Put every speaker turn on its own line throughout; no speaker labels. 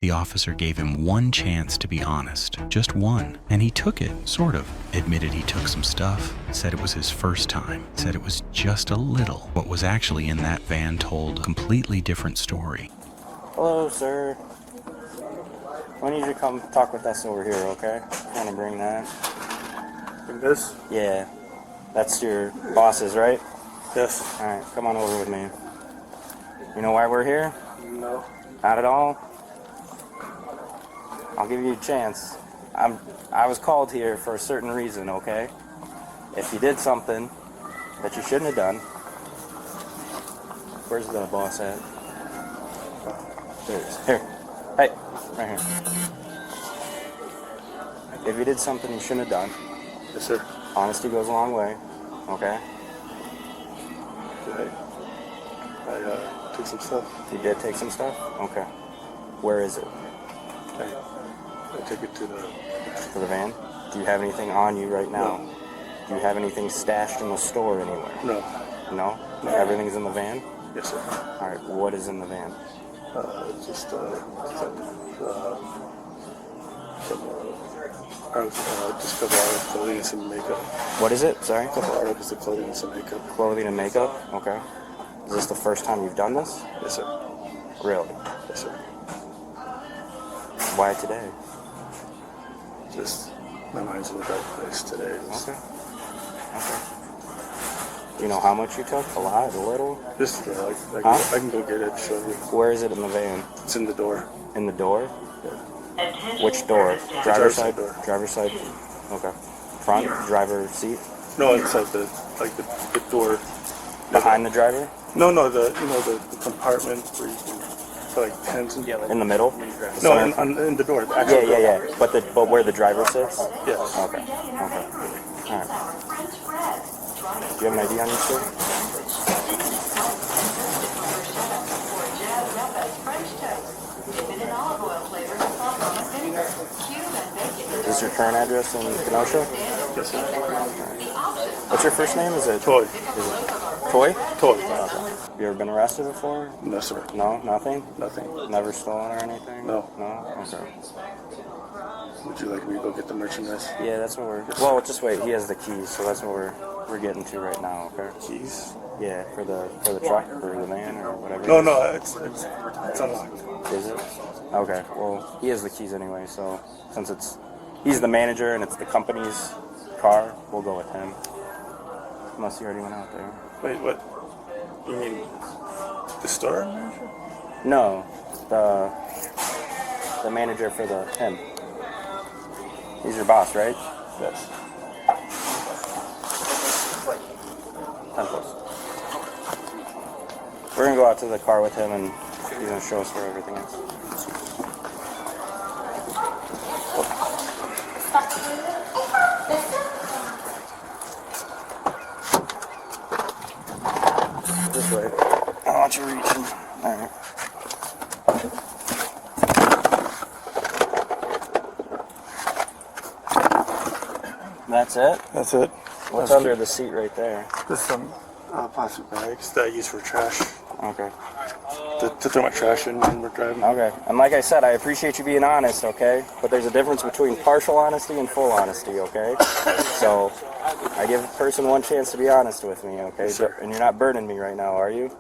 The officer gave him one chance to be honest, just one, and he took it, sort of. Admitted he took some stuff, said it was his first time, said it was just a little. What was actually in that van told a completely different story.
Hello, sir. I need you to come talk with us over here, okay? I'm gonna bring that.
Bring this?
Yeah. That's your boss's, right?
Yes.
Alright, come on over with me. You know why we're here?
No.
Not at all? I'll give you a chance. I was called here for a certain reason, okay? If you did something that you shouldn't have done, where's the boss at? There it is. Here. Hey, right here. If you did something you shouldn't have done,
Yes, sir.
honesty goes a long way, okay?
I took some stuff.
You did take some stuff? Okay. Where is it?
I took it to the...
To the van? Do you have anything on you right now?
No.
Do you have anything stashed in the store anywhere?
No.
No? Everything's in the van?
Yes, sir.
Alright, what is in the van?
Just some just a couple articles of clothing and some makeup.
What is it? Sorry?
A couple articles of clothing and some makeup.
Clothing and makeup? Okay. Is this the first time you've done this?
Yes, sir.
Really?
Yes, sir.
Why today?
Just my mind's in the right place today.
Okay. Okay. Do you know how much you took? A lot? A little?
Just, I can go get it, show you.
Where is it in the van?
It's in the door.
In the door?
Yeah.
Which door? Driver's side?
door.
Driver's side? Okay. Front? Driver seat?
No, it's like the door.
Behind the driver?
No, the compartment where you can put like pens and
In the middle?
No, in the door. The actual door.
Yeah. But where the driver sits?
Yes.
Okay. Alright. Do you have an ID on you, sir? Is this your current address in Kenosha?
Yes, sir.
What's your first name? Is it
Toy.
Toy?
Toy.
You ever been arrested before?
No, sir.
No? Nothing?
Nothing.
Never stolen or anything?
No.
No? Okay.
Would you like me to go get the merchandise?
Yeah, that's what we're... Well, just wait. He has the keys, so that's what we're getting to right now, okay?
Keys?
Yeah, for the truck or the van or whatever.
No, it's unlocked.
Is it? Okay. Well, he has the keys anyway, so since he's the manager and it's the company's car, we'll go with him. Unless he already went out there.
Wait, what? You mean the store manager?
No, the manager for him. He's your boss, right?
Yes.
10 close. We're gonna go out to the car with him and he's gonna show us where everything is. This way. I don't want you reaching. Alright. That's it?
That's it.
What's under the seat right there?
There's some plastic bags that I use for trash.
Okay.
To throw my trash in when we're driving.
Okay. And like I said, I appreciate you being honest, okay? But there's a difference between partial honesty and full honesty, okay? So, I give a person one chance to be honest with me, okay?
Yes, sir.
And you're not burning me right now, are you?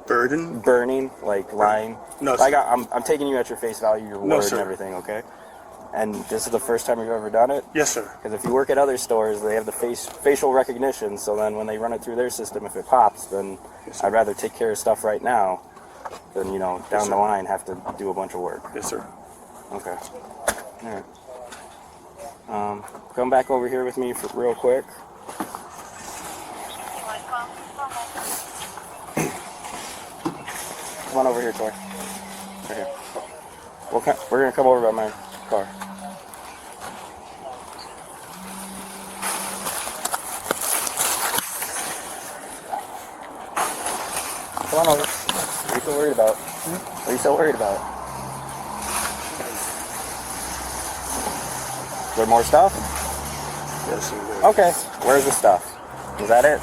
Burden?
Burning, like lying?
No,
like
sir.
I'm taking you at your face value, your
No,
word
sir.
and everything, okay? And this is the first time you've ever done it?
Yes, sir.
Because if you work at other stores, they have the facial recognition, so then when they run it through their system, if it pops, then
Yes,
I'd rather take care of stuff right now than, down
Yes,
the
sir.
line have to do a bunch of work.
Yes, sir.
Okay. Alright. Come back over here with me for real quick. Come on over here, Tori. Right here. We're gonna come over by my car. Come on over. What are you so worried about? What are you so worried about? Is there more stuff?
Yes, sir.
Okay. Where's the stuff? Is that it?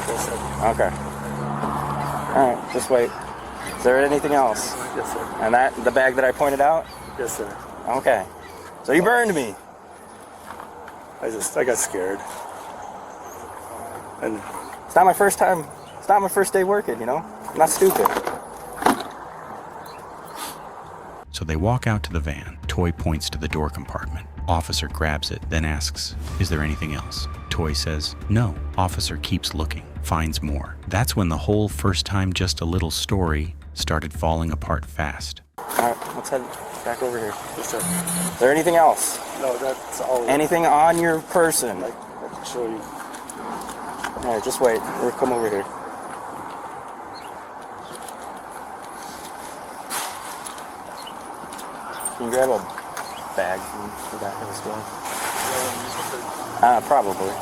Yes, sir.
Okay. Alright, just wait. Is there anything else?
Yes, sir.
And the bag that I pointed out?
Yes, sir.
Okay. So you burned me.
I got scared. And
It's not my first time. It's not my first day working, you know? I'm not stupid.
So they walk out to the van. Toy points to the door compartment. Officer grabs it, then asks, "Is there anything else?" Toy says, "No." Officer keeps looking, finds more. That's when the whole first time just a little story started falling apart fast.
Alright, let's head back over here.
yes, sir.
Is there anything else?
No, that's all.
Anything on your person?
I can show you.
Alright, just wait. We'll come over here. Can you grab a bag from the back of the store? Probably.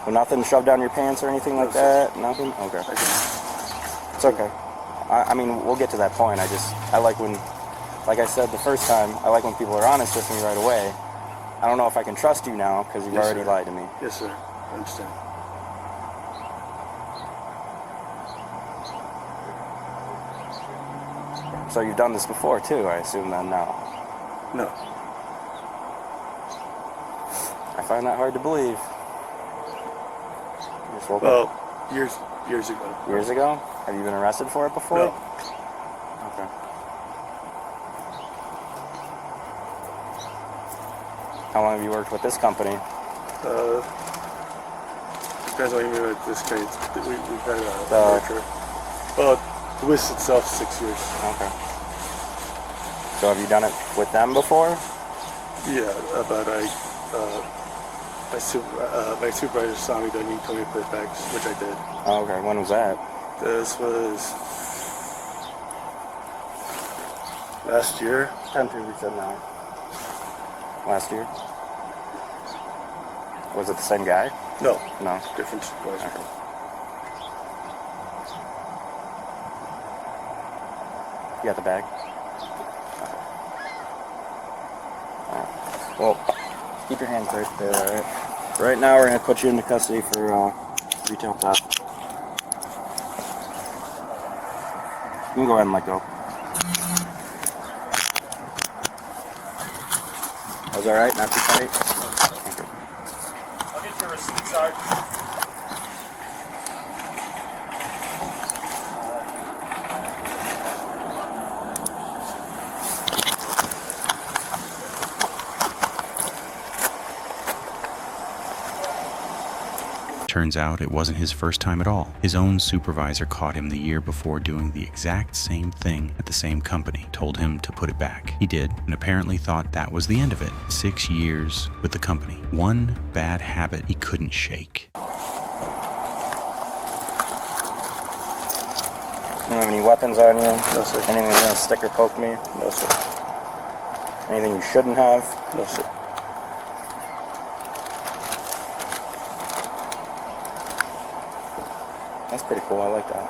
Well, nothing shoved down your pants or anything like that? Nothing? Okay. It's okay. I mean, we'll get to that point. I like when, like I said the first time, I like when people are honest with me right away. I don't know if I can trust you now because you've already lied to me.
Yes, sir. I understand.
So you've done this before too, I assume then now.
No.
I find that hard to believe. You just woke up
Well, years ago.
years ago? Have you been arrested for it before?
No.
Okay. How long have you worked with this company?
Depends on what you mean with this case. We've had a
The-
merger. Well, the WIS itself, 6 years.
Okay. So have you done it with them before?
Yeah, but my supervisor saw me doing, he told me to put it back, which I did.
Oh, okay. When was that?
This was last year.
10 weeks in now. Last year? Was it the same guy?
No,
No.
different supervisor.
Okay. You got the bag? Okay. Alright. Well, keep your hands right there, alright? Right now we're going to put you into custody for retail theft. You can go ahead and let go. That was alright? Not too tight? Okay.
I'll get your receipt, Sergeant.
Turns out it wasn't his first time at all. His own supervisor caught him the year before doing the exact same thing at the same company, told him to put it back. He did, and apparently thought that was the end of it. 6 years with the company. One bad habit he couldn't shake.
You don't have any weapons on you?
No, sir.
Anything that's gonna stick or poke me?
No, sir.
Anything you shouldn't have?
No, sir.
That's pretty cool. I like that.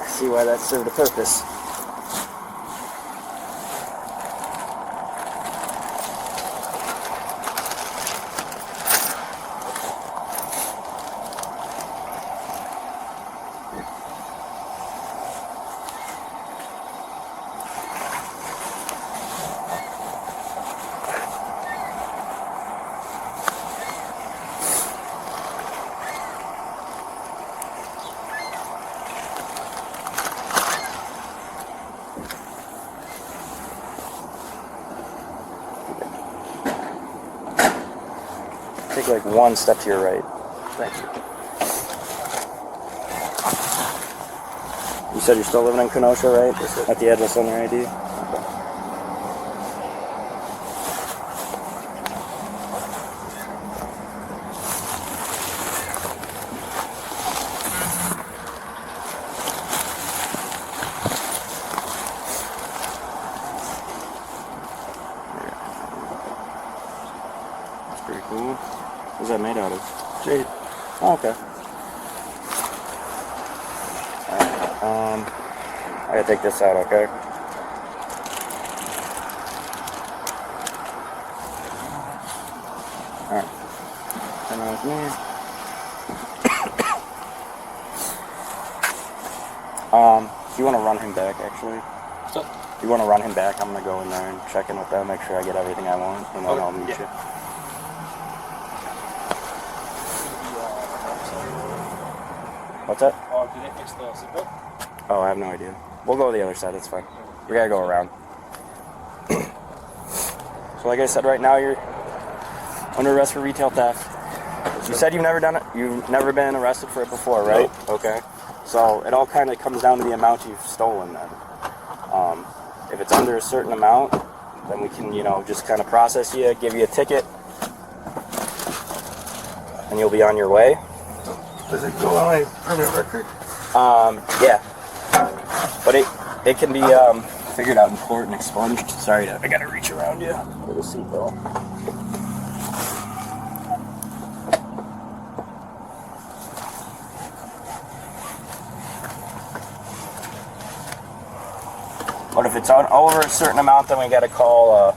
I see why that served a purpose. Take like one step to your right.
Thank you.
You said you're still living in Kenosha, right?
Yes, sir.
At the address on your ID? Okay. That's pretty cool. What's that made out of?
Jade.
Oh, okay. I gotta take this out, okay? Alright. Come on with me. you want to run him back, actually?
So,
You want to run him back? I'm going to go in there and check in with them, make sure I get everything I want, and then
Okay,
I'll meet
yeah.
you. What's that?
or did it fix the seatbelt?
Oh, I have no idea. We'll go to the other side, that's fine. We gotta go around. So like I said, right now you're under arrest for retail theft. You said you've never done it? You've never been arrested for it before, right?
No.
Okay. So it all kind of comes down to the amount you've stolen then. If it's under a certain amount, then we can, just kind of process you, give you a ticket, and you'll be on your way.
Does it go on my permanent record?
Yeah. But it can be figured out in court and expunged. Sorry, I gotta reach around you for the seatbelt. But if it's over a certain amount, then we gotta call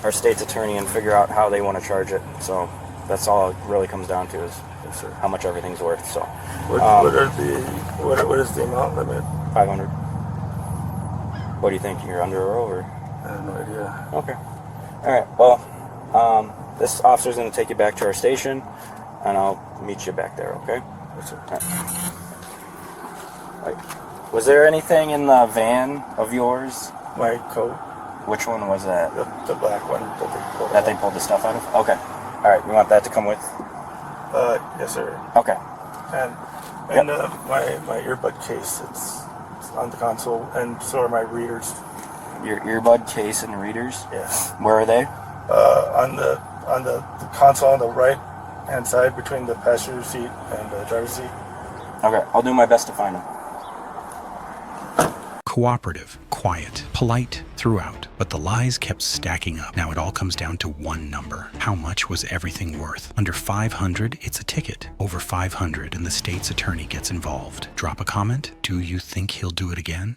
our state's attorney and figure out how they want to charge it. So that's all it really comes down to is how much everything's worth. So
What is the amount limit?
500. What do you think? You're under or over?
I have no idea.
Okay. All right. Well, this officer's going to take you back to our station, and I'll meet you back there. Okay.
Yes, sir.
All right. Was there anything in the van of yours?
My coat,
Which one was that?
the black one that they pulled
That they
out.
pulled the stuff out of? Okay. All right. You want that to come with?
Yes, sir.
Okay.
And my earbud case, it's on the console, and so are my readers.
Your earbud case and readers.
Yeah.
Where are they?
On the console on the right hand side between the passenger seat and the driver's seat.
Okay. I'll do my best to find them.
Cooperative, quiet, polite throughout, but the lies kept stacking up. Now it all comes down to one number. How much was everything worth? Under 500, it's a ticket. Over 500, and the state's attorney gets involved. Drop a comment. Do you think he'll do it again?